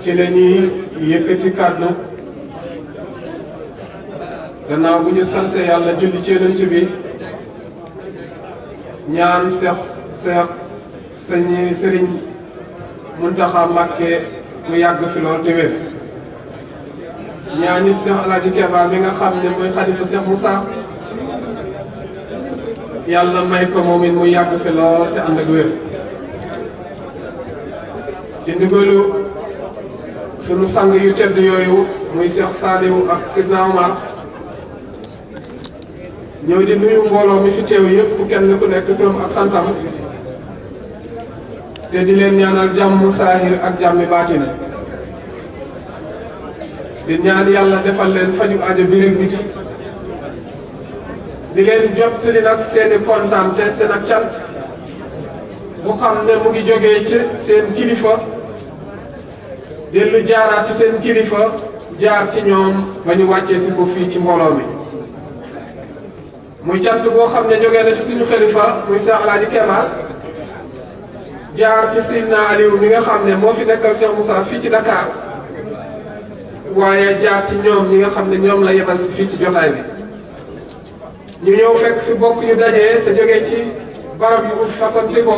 ci la ñuy yëkkati kàddu gannaaw bu ñu sant yàlla julli ci yonent bi ñaan Sëriñ Muntaxa Mbàkke mu yàgg fi lool te wér ñaani Cheikh Alaaji Keba mi nga xam ne mooy xalifa Cheikh Moussa yàlla may ko moom it mu yàgg fi lool te ànd ak wér ci ndigalu sunu sang yu tedd yooyu muy Cheikh Saliou ak Sidna Omar ñëw di nuyu mbooloo mi fi teew yëpp kenn ku nekk turam ak santam te di leen ñaanal jàmm saahir ak jàmmi baatin di ñaan yàlla defal leen faju aajo biir ak biti di leen jottali nag seeni kontaan te seen ak cant bu xam ne mu ngi jógee ci seen kilifa dellu jaaraat ci seen kilifa jaar ci ñoom ba ñu wàccee si ko fii ci mbooloo mi muy cant boo xam ne jógee na ci suñu xalifa muy Cheikh Alaaji Keba jaar ci Sidna Aliou mi nga xam ne moo fi nekkal Cheikh Moussa fii ci Dakar waaye jaar ci ñoom ñi nga xam ne ñoom la yebal si fii ci jotaay bi ñu ñëw fekk fi bokk ñu dajee te jógee ci barab yu fasanti ko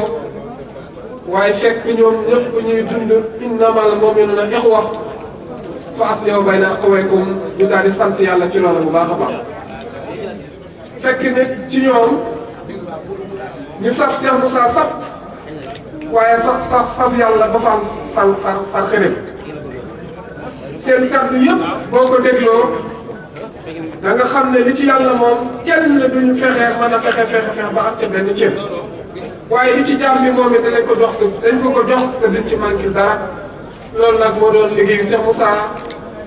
waaye fekk ñoom ñëpp ñuy dund innamal mu'minuuna ixwa fa aslihu bayna axawaykum ñu daal di sant yàlla ci loolu bu baax a baax fekk nit ci ñoom ñu saf Cheikh Moussa sap waaye saf yàlla ba far xërëm seen kàddu yëpp boo ko dégloo da nga xam ne li ci yàlla moom kenn duñu fexe mën a fexe ba am ca benn cër waaye li ci jaam bi moom it dañ ko jox te duñ ci manqué dara loolu nag moo doon liggéeyu Cheikh Moussa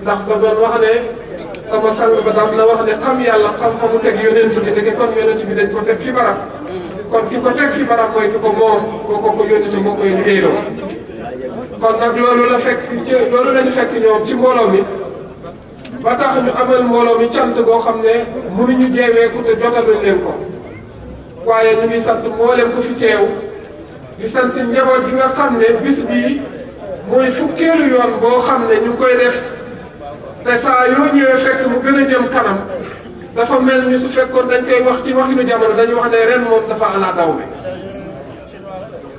ndax da doon wax ne sama sang ba dam na wax ne xam yàlla xam fa mu teg yonent bi ndeke kon yonent bi dañ ko teg fi barab kon ki ko teg fi barab mooy ki ko moom ko yónnite moo koy liggéeyloo kon nag loolu lañu fekk ñoom ci mbooloo mi ba tax ñu amal mbooloo mi cant boo xam ne mënuñu jeeweeku te jotaluñ leen ko waaye ñu ngi sant mboolem ku fi teew di sant njaboot gi nga xam ne bis bii mooy fukkeelu yoon boo xam ne ñu koy def te saa yoo ñëwee fekk mu gën a jëm kanam dafa mel ni su fekkoon dañ koy wax ci waxinu jamono dañu wax ne ren moom dafa ala daw bi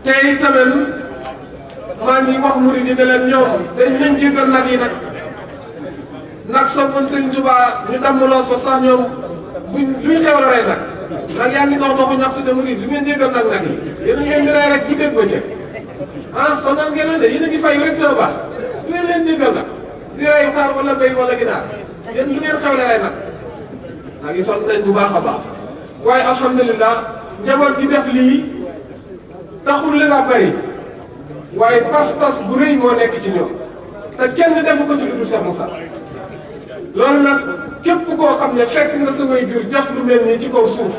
tey tamit maa ngi wax murid yi ne leen ñoom dañ leen jéggal nag yi nag soppoon Sëriñ Tuubaa ñu damm loos ba sax ñoom luy xew la rey nag yaa ngi dox ñaxtu de murid lu ngeen jéggal nag yi yéen a ngeen di rey rek di dégg ba cëg sonal ngeen de yéen a ngi fay rek te baax lu ngeen leen jéggal nag di rey xaar wala béy wala ginaar yéen lu ngeen xew la rey nag yi sonn nañ bu baax a baax waaye alhamdulilah njaboot gi def lii taxul leen a bari waaye pas-pas bu rëy moo nekk ci ñoom te kenn defu ko ci lu dul Cheikh Moussa loolu nag képp koo xam ne fekk nga samay jur jëf lu mel nii ci kaw suuf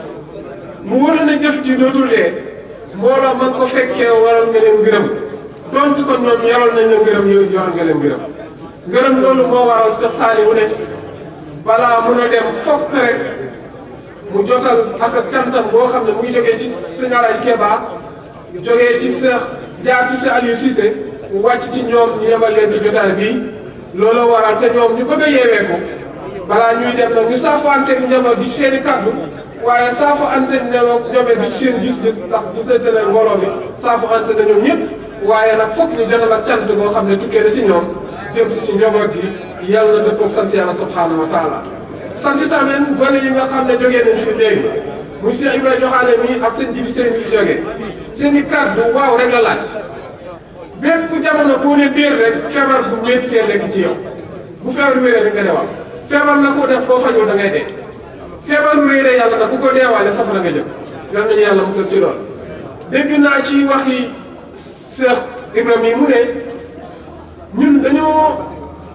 mu wóor na jëf ji dootul dee mbooloo man ko fekkee waral nga leen gërëm donte ko ñoom yoroon nañ la gërëm yow yoroon nga leen gërëm loolu moo waral Cheikh Saliou ne balaa mun a dem fokk rek mu jotal ak cantam boo xam ne mu ngi jógee ci Sëñ Alaaji Keba jógee ci Cheikh jaar ci Cheikh Aliou Cissé mu wàcc ci ñoom ñu yebal leen ci jotaay bii loolu waral te ñoom ñu bëgg a yeewee ko balaa ñuy dem nag ñu saafoante njaboot gi seen i kaddu waaye saafoante njaboot gi seen gis-gis ndax gisante ne mbooloo mi saafoante na ñoom ñëpp waaye nag fokk ñu jotal ak cant boo xam ne tukkee na ci ñoom jëm si ci njaboot gi yàlla na dëppoo sant yàlla subhanahu wa taala. sant tamit gone yi nga xam ne jógee nañ fi léegi muy Cheikh Ibrahima Joxaane mi ak seen jibi seen bi fi jógee seen i kaddu waaw rek la laaj. bépp jamono boo ne déer rek feebar bu méttee nekk ci yow bu feebar wéree rek nga deewal feebar na ko def boo fajul da ngay dee feebaru réeré yàlla na ku ko deewaale safara nga jëm yal nañu yàlla musal ci loolu. dégg naa ci waxi Cheikh Ibrahima yi mu ne ñun dañoo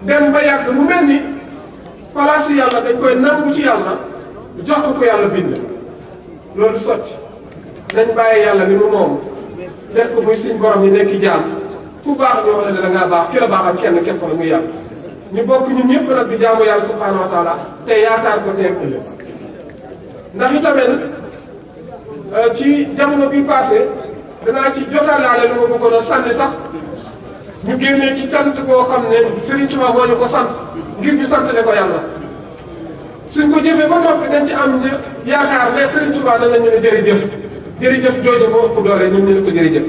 dem ba yàgg mu mel ni place yàlla dañ koy nangu ci yàlla jox ko yàlla bind loolu sotti dañ bàyyi yàlla ni mu moom def ko muy suñ borom yi nekk jaam. fu baax ñu wax ne da ngaa baax ki la baax ak kenn képp la muy yàlla ñu bokk ñun ñëpp nag di jaamu yàlla subhanahu wa taala te yaakaar ko teeg ëllëg ndax itamit ci jamono bi passé danaa ci jotaalaale lu ma bëggoon a sànni sax ñu génnee ci cant boo xam ne Serigne Touba moo ñu ko sant ngir ñu sant ne ko yàlla suñ ko jëfee ba noppi dañ ci am yaakaar ne Serigne Touba danañ ñu ne jërëjëf jërëjëf jooju moo ëpp doole ñun ñu ne ko jërëjëf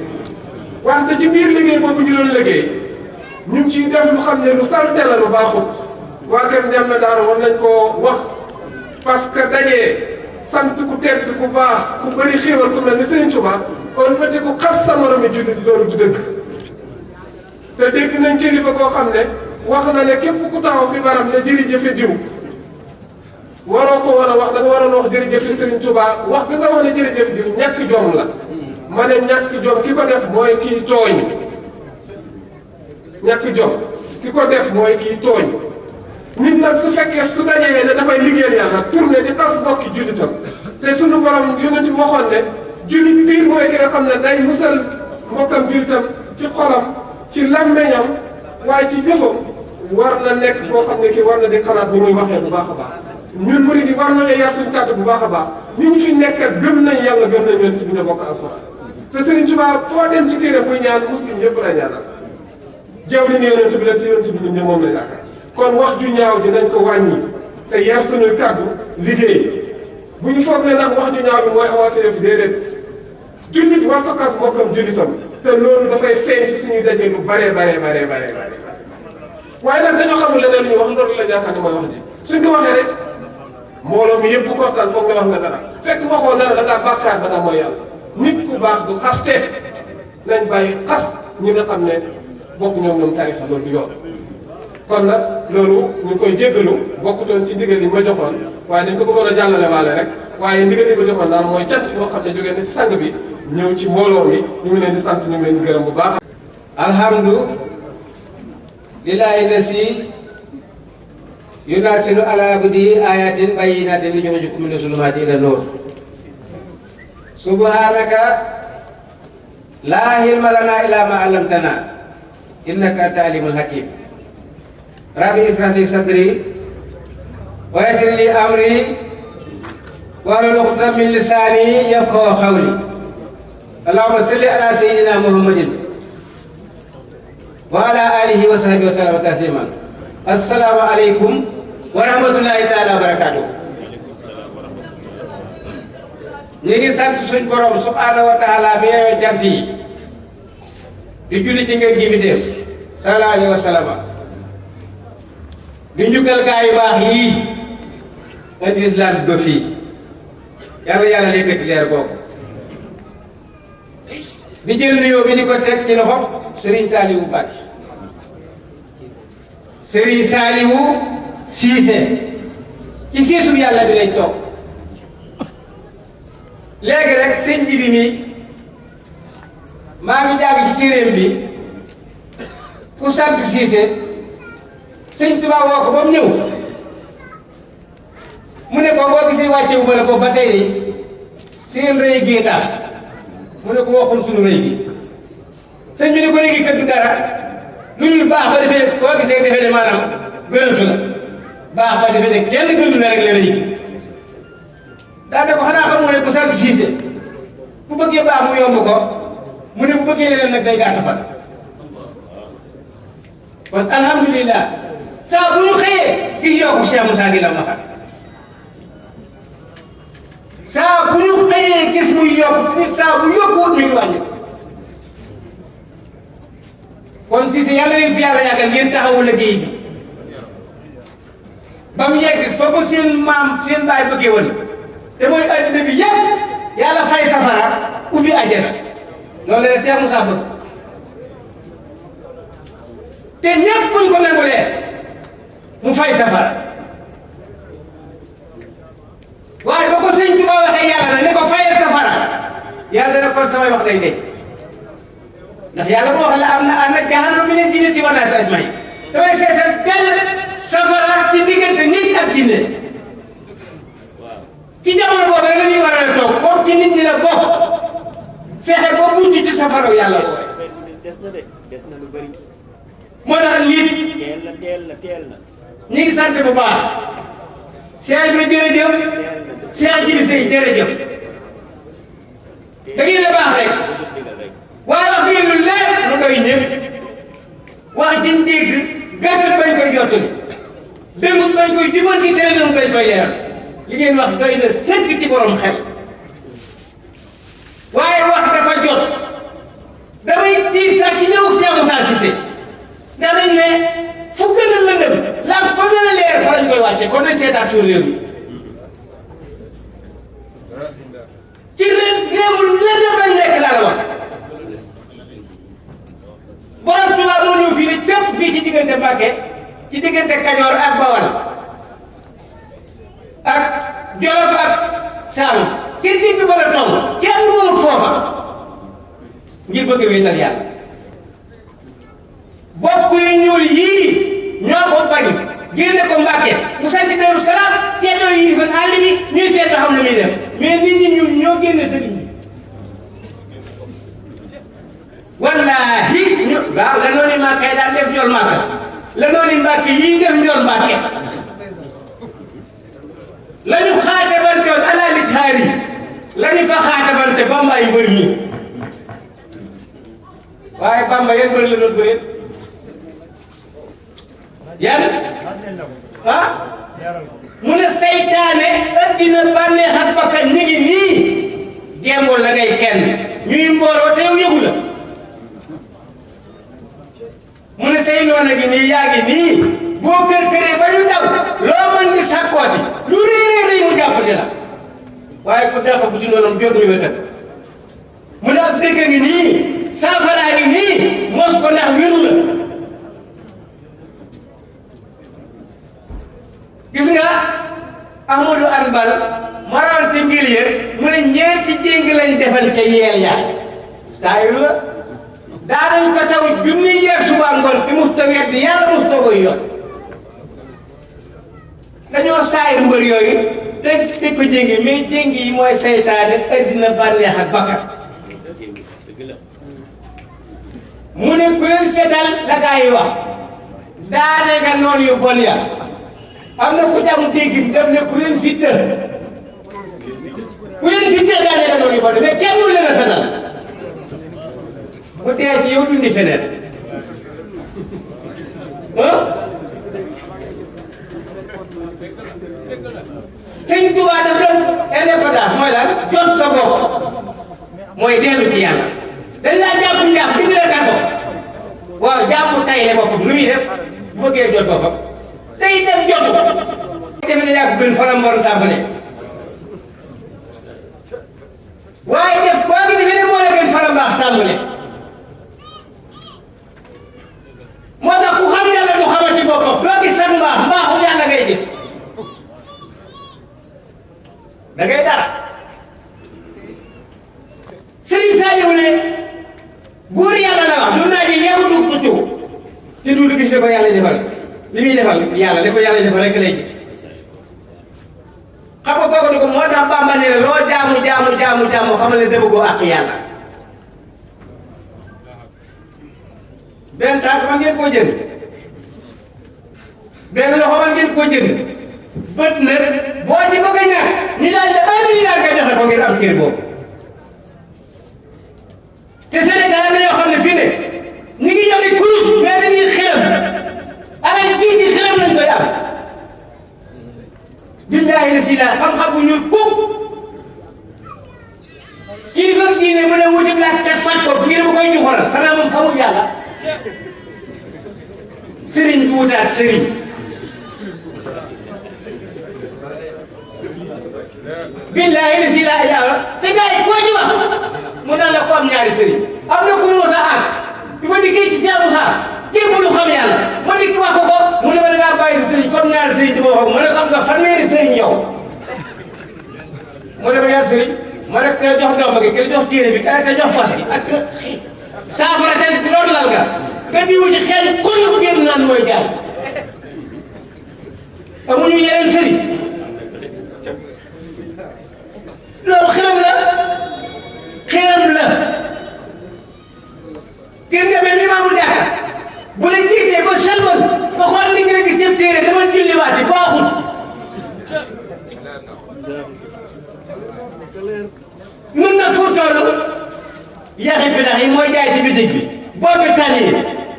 wante ci biir liggéey boobu ñu doon liggéey ñu ngi ciy def lu xam ne lu salte la lu baaxut waa Kër Ndiamé Daara war nañ koo wax parce que dajee sant ku tedd ku baax ku bëri xéewal ku mel ni Serigne Touba kon fa ku xas sa moromi jullit loolu du dëgg te dégg nañ kilifa koo xam ne wax na ne képp ku taxaw fi barab ne jërëjëfe diw waroo ko war a wax da nga waroon wax jërëjëfe Serigne Touba wax nga wax ne jërëjëf diw ñàkk jom la ma ne ñàkk jom ki ko def mooy kii tooñ ñàkk jom ki ko def mooy kii tooñ nit nag su fekkee su dajee ne dafay liggéeyal yàlla tourné di xas bokki jullitam te suñu borom yonent waxoon ne jullit biir mooy ki nga xam ne day musal mbokkam jullitam ci xolam ci làmmeñam waaye ci jëfam war na nekk foo xam ne kii war na di xalaat ni muy waxee bu baax a baax ñun murid yi war nañoo yar suñu kàddu bu baax a baax ñi ñu fi nekkat gëm nañ yàlla gëm nañ leen ci dina bokk alxuraan te Serigne Touba foo dem ci téere muy ñaan muslim yëpp la ñaanal jaww ji yonent bi la ci yonent bi ñun moom la yaakaar kon wax ju ñaaw ji nañ ko wàññi te yar suñuy kàddu liggéey bu ñu foog ne nag wax ju ñaaw bi mooy avancé def déedéet jullit war ko kas mbokkam jullitam te loolu dafay feeñ ci suñuy daje lu bare waaye nag dañoo xamul leneen lu ñu wax loolu la yaakaar ne mooy wax ji suñ ko waxee rek mbooloo mi yëpp bu kontaan foog nga wax nga dara fekk waxoo dara da ngaa bàkkaar da ngaa mooy yàlla nit ku baax du xaste nañ bàyyi xas ñi nga xam ne bokk ñoom tarixa loolu du yoon kon nag loolu ñu koy jéggalu bokkutoon ci ndigal yi ma joxoon waaye dañ ko bëggoon a jàllale waale rek waaye ndigal yi ma joxoon daal mooy cant moo xam ne jógee na ci sang bi ñëw ci mbooloo mi ñu ngi leen di sant ñu ngi leen di gërëm bu baax. alhamdulillahi lasi yunasilu ala abdihi ayatin bayyinatin li yukhrijukum mina zulumati ila nur subhanaka la ilma lana illa ma 'allamtana innaka anta alimul hakim rabbi israh li sadri wa yassir li amri wahlul 'uqdatan min lisani yafqahu qawli allahumma salli ala sayyidina muhammadin wa ala alihi wa sahbihi wa sallam tasliman assalamu alaykum wa rahmatullahi ta'ala wa barakatuh ñi ngi sant suñ borom subhanahu wa ta'ala bi yeewee jant yi di julli ci ngeen gi mi def sallallahu alayhi wa sallam di njukkal gaa yu baax yii indi islam ba fii yàlla yëkkati leer boobu di jël nuyoo bi di ko teg ci loxo Serigne Saliou Mbacké Serigne Saliou Cissé ci siisu yàlla bi lañ toog léegi rek sëñ ji bi mi maa ngi jàng ci téeréem bi ku sant Cissé sëñ Tuubaa woo ko ba mu ñëw mu ne ko boo gisee wàccewu ma la ko ba tey nii seen rëy gii tax mu ne ko waxul suñu rëy gi sëñ bi ne ko léegi kat du dara lu dul baax ba defee koo gisee defee ne maanaam gënatu la baax ba defee ne kenn gënu la rek la rëy gi daa ne ko xanaa xam ne ku sant Cissé bu bëggee baax mu yomb ko mu ne bu bëggee leneen nag day gàtt fan kon alhamdulilah saa bu ñu xëyee gis yokku Cheikh Moussa gi la ma xam saa bu ñu xëyee gis muy yokk nit saa bu yokkuwut mi ngi wàññi kon Cissé yàlla leen fi yàlla yàggal ngeen taxawul liggéey bi ba mu yegg fa ko seen maam seen baay bëggee woon te mooy addina bi yëpp yàlla fay safara ubbi àjjana loolu la Cheikh Moussa bëgg te ñëpp buñ ko nangulee mu fay safara waaye ba ko sëñ Tuba waxee yàlla na ne ko fayal safara yàlla dana kon samay wax day dee ndax yàlla moo wax la am na jahannam min al-jinnati wan naasi ajma'iin damay feesal dell safara ci diggante nit ak jinne ci jamono boobu rek la ñuy war a toog comme ci nit ñi la bokk fexe ba mujj ci safara yàlla wooye des na lu bari moo tax nit teel na ñi ngi sant bu baax Cheikh Ibrahima jërëjëf Cheikh Djibi Seye jërëjëf da ngeen a baax rek waaye wax ngeen lu leer lu doy ñëpp wax jën dégg gàttal bañ koy jottali démut bañ koy jubanti télévision bañ koy leeral li ngeen wax doy na sëkk ci borom xel waaye wax dafa jot damay tiir sax ci ñëw Cheikh Moussa Cissé danañ ne fu gën a lëndëm la ba gën a leer fa lañ koy wàcce kon nañ seetaat suñu réew mi ci réew lëndëm lañ nekk laa la wax borom Tuubaa moo ñëw fii ne tépp fii ci diggante Mbàkke ci diggante Kajoor ak Bawal ak Jolof ak Saalum ci digg ba la toll kenn mënut foofa ngir bëgg wéetal yàlla bokk yu ñuul yii ñoo ko bañ génne ko Mbàkke mu sant Daaru Salaam seetoo yi fan àll bi ñuy seet ba xam lu muy def mais nit ñi ñun ñoo génne sëriñ bi wallaahi ñu waaw la noonu Mbàkke daan def njool Mbàkke la noonu Mbàkke yii def njool Mbàkke la ñu xaate bante woon ala lit haari la ñu fa xaate bante Bamba ay mbër ñi waaye Bamba yéen mbër la doon bëre yan ah mu ne saytaane addina bànneex ak bakkan ñu ngi nii gémboo la ngay kenn ñuy mbooloo te yow yëgu la mu ne say noon a ngi nii yaa ngi nii boo kër këree ba ñu daw loo mën di sàkkooti lu réy mu jàppandi la waaye ku dafa bu ci noonam jot ñu wétal mu ne ak dëgg ngi nii saafaraa ngi nii mos ko ndax wéru la gis nga Ahmadou Anbal marante ngir yéen mu ne ñeenti jéng lañ defal ca yeel yaa taayiru la daanañ ko taw junni yeeg suba ngoon fi musta weddi yàlla musta koy yor dañoo saayir mbër yooyu te ko jéngi mais jéngi yi mooy saytaane addina bànneex ak bakkat mu ne ku leen fetal sa gaa yi wax daane nga noon yu bon ya am na ku jàmm dégg def ne ku leen fi të daane nga noon yu bon mais kenn du leen a fetal bu dee ci yow dundi feneen ah Sëñ Tuubaa daf doon indépendance mooy lan jot sa bopp mooy dellu ci yàlla dañ laa jàpp njàpp bi ñu la kaso waaw jàpp tay le boppam lu muy def bu bëggee jot boppam day dem jotu defe ne yaa ko gën fa la mboor tàmbale waaye def koo gi defe ne moo la gën fa la mbaax tàmbale moo tax ku xam yàlla du xamati boppam doo gis sax mbaaxu yàlla ngay gis da ngay dara Serigne Saliou ne góor yàlla la wax du naa ji yeewu du ko coow te du gis ne ko yàlla defal li muy defal yàlla li ko yàlla defal rek lay gis xam nga kooku ne ko moo tax Bamba ne loo jaamu xamal ne dëbb koo ak yàlla benn tànk man ngeen koo jënd benn loxo man ngeen koo jënd bët na boo ci bëgg a ñàkk ñu daal di 1 milliard nga joxe ko ngir am cër boobu te Sénégal am na ñoo xam ne fii ne ñu ngi yore kurus mais dañuy xelam alal ji ci xelam lañ koy am billahi la si la xam-xam bu ñuul kuk kilifa diine mu ne wuti laaj kat fat ko ngir mu koy juxoral xanaa moom xamul yàlla sëriñ bi wutaat sëriñ billahi la si la ilaha te gars yi koo ci wax mu naan la ko am ñaari sëriñ am na ku ñu sa àgg bi ma dikkee ci Cheikh Moussa jéem lu xam yàlla ma dikk wax ko mu ne ma da ngaa bàyyi sa sëriñ comme ñaari sëriñ di ma wax ma ne ko am nga fanweeri sëriñ yow ma ne ko ñaari sëriñ ma ne ko jox ndomba gi kër jox téere bi ka jox fas gi ak saafara te loolu lal nga diwu ci xel kon génn naan mooy jàll amuñu yeneen sëriñ loolu xelam la gën nga mel ni maamu jàkka bu la jiitee ba selmal ba xool li nga gis ci téere dama julliwaati baaxul nun nag fu toll yaxi pilax yi mooy jaay ci bitig bi boobu tànn yi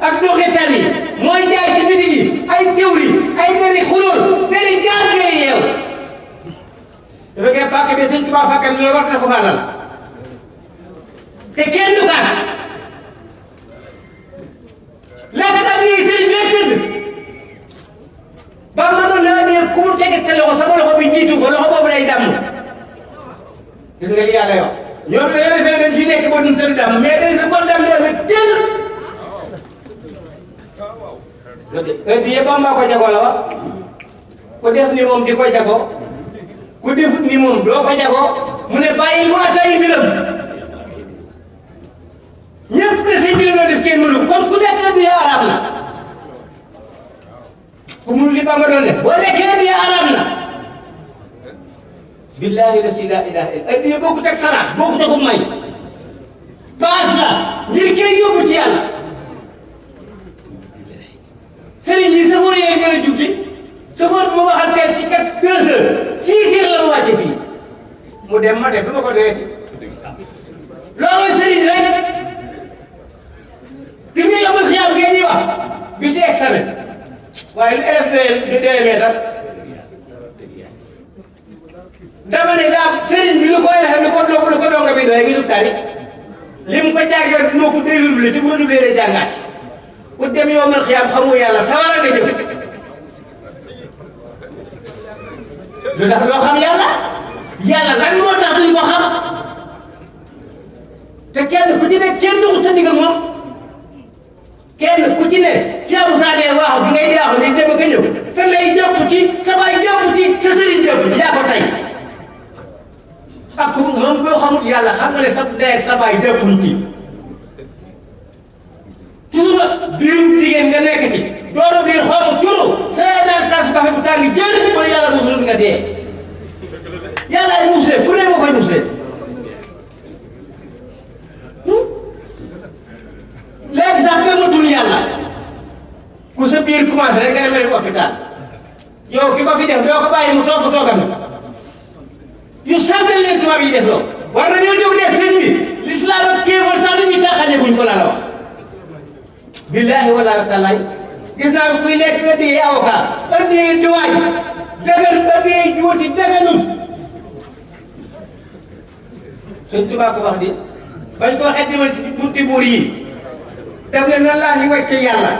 ak doxetaan yi mooy jaay ci bitig yi ay théorie ay dëri xulóol dëri jaar dëri yeew dafa ngeen pàkk bi sëñ Tuubaa fàkkam loolu war na ko faalal te kenn du kaas lekk at yi sëriñ bee tëdd ba mënoon naa ne ku mu tege sa loxo sama loxo bi jiitu ko loxo boobu lay damm gis nga li yàlla wax ñoom dañoo defee dañ fi nekk ba duñ tëdd damm mais dañ sa ko damm ne teel ëddiye Bamba ko jagoo la wax ku def ni moom di ko jagoo ku defut ni moom doo ko jagoo mu ne bàyyi mu atay mbiram ñëpp ne sëñ bi la def kenn mënu kon ku nekk ëddiye arab na ku mun li Bamba doon def boo nekkee ëddiye arab na billahi la si la ilaha illa ëddiye bokkut ak sarax bokkut ak may paas la ngir kii yóbbu ci yàlla sëriñ yi safar yee gën a jubbi safar bi ma waxal teel ci 2 heures 6 heures la ma wàcce fii mu dem ma def du ma ko doyati loolu sëriñ rek gis nga yombal xiyaam ngeen ñuy wax bi ci examen waaye lu élève de délémètre dama ne daal sëriñ bi lu ko élève lu ko donga bi doye gisub tari li mu ko jàngee moo ko déroulé te moo dubee jàngaat ku dem yombal xiyaam xamoo yàlla sawara nga jëm lu tax doo xam yàlla yàlla lan moo tax duñ ko xam te kenn ku ci ne kenn duxut sa digg moom kenn ku ci ne si amu saa dee waaxu bi ngay diyaaxu ni dem ak a ñëw sa lay jàpp ci sa baay jàpp ci sa sëriñ jàpp ci yaa ko tey ak moom boo xamul yàlla xam nga ne sa ndey ak sa baay jàppuñ ci toujours biiru jigéen nga nekk ci dooro biir xoomu curu sa yaay naan kaas kafe bu tàng jër wala yàlla musul nga dee yàlla ay musle fu ne moo koy musle léegi sax gëmatul yàlla ku sa biir commencé rek nga demee rek hôpital yow ki ko fi def doo ko bàyyi mu toog toogam yu santal leen tubaab yi def loo war na ñoo jóg ne sëñ bi l'islam ak kéefar sax du ñu taxane guñ ko la wax billahi wala taalaay gis naa ko kuy lekk ëddiyee avocat ëddiyee diwaan dagal ëddiyee juuti daganut sëñ Tuubaa ko wax di bañ ko waxee demal ci bunti buur yi daf ne nan laa fi wàcce yàlla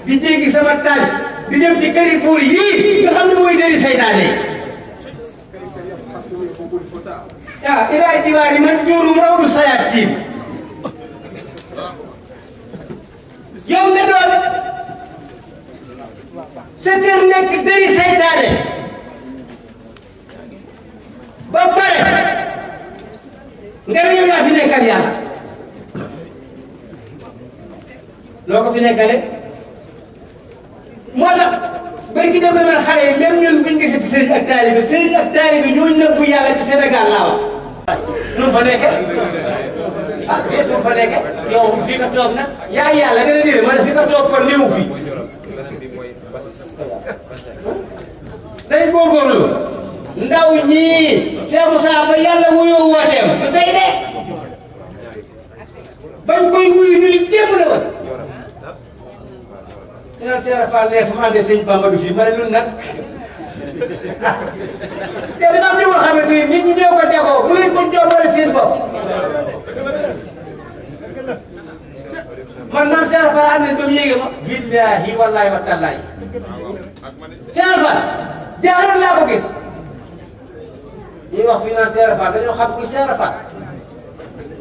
di jéggi sama taaj di jëm ci këri buur yii nga xam ne mooy dëri seytaane ah ilaay diwaan yi man juurum rawdu sayaatiin yow nga doon sa kër nekk dëri seytaane ba pare nga ne yow yaa fi nekkal yàlla loo ko fi nekkale moo tax bari ki dem na man xale yi même ñun buñ gisati sëriñ ak taalibe ñoo nëbbu yàlla ci Sénégal laa wax nu fa nekke ah est-ce que fa nekke yow fi nga toog nag yaa yàlla nga ne déedéet ma ne fi nga toog kon néew fi day góorgóorlu ndaw ñii Cheikh Moussa ba yàlla wuyoo wooteem du tey de bañ koy wuyu ñu ni démb la woon ñu naan Cheikh Fall ne sama àndee sëñ Bamba du fi ma ne ñun nag te dina am ñu nga xamante ni nit ñi ñoo ko jagoo mu leen ko joobale seen bopp man maam Cheikh Fall ànd nañ ko mu yéege ma billahi wallahi wa tallahi Cheikh Fall jaaroon laa ko gis ñuy wax fii naan Cheikh Fall dañoo xam kuy Cheikh Fall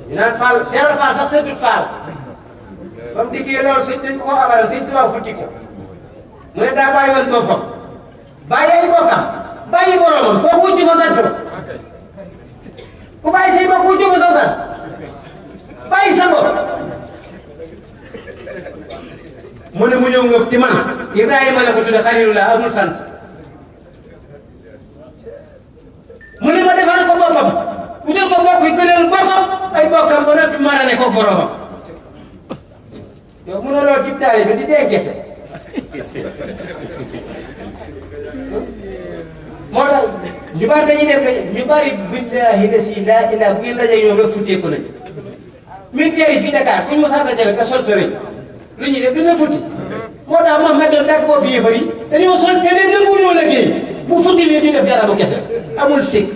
ñu naan Fall Cheikh Fall sax seetut Fall ba mu dikkee loolu suñ dañ ko abalal suñ tubaab fu ko mu ne daa bàyyi woon boppam bàyyi ay bokkam bàyyi boromam kooku wujj ko sant ku bàyyi say bopp wujj ko sa sant bàyyi sa bopp mu ne mu ñëw nga ci man Ibrahima la ko tudde Xalilullah amul sant mu ne ma defal ko boppam utal ko mbokk yi gënal boppam ay bokkam ba noppi marale ko boromam yow mënoo lool ci taalibe bi di dee gese moo tax ñu bari dañuy def ñu bari billahi la si laa ilaa bu ngeen dajee ñoom rek futteeku nañu militaire yi fii Dakar kuñ mos a dajale nga sol sa rëy lu ñuy def dina futti moo tax ma doon dàkk foofu yéefar yi dañoo sol tere nangu ñoo liggéey bu futti leen di def yaramu kese amul sikk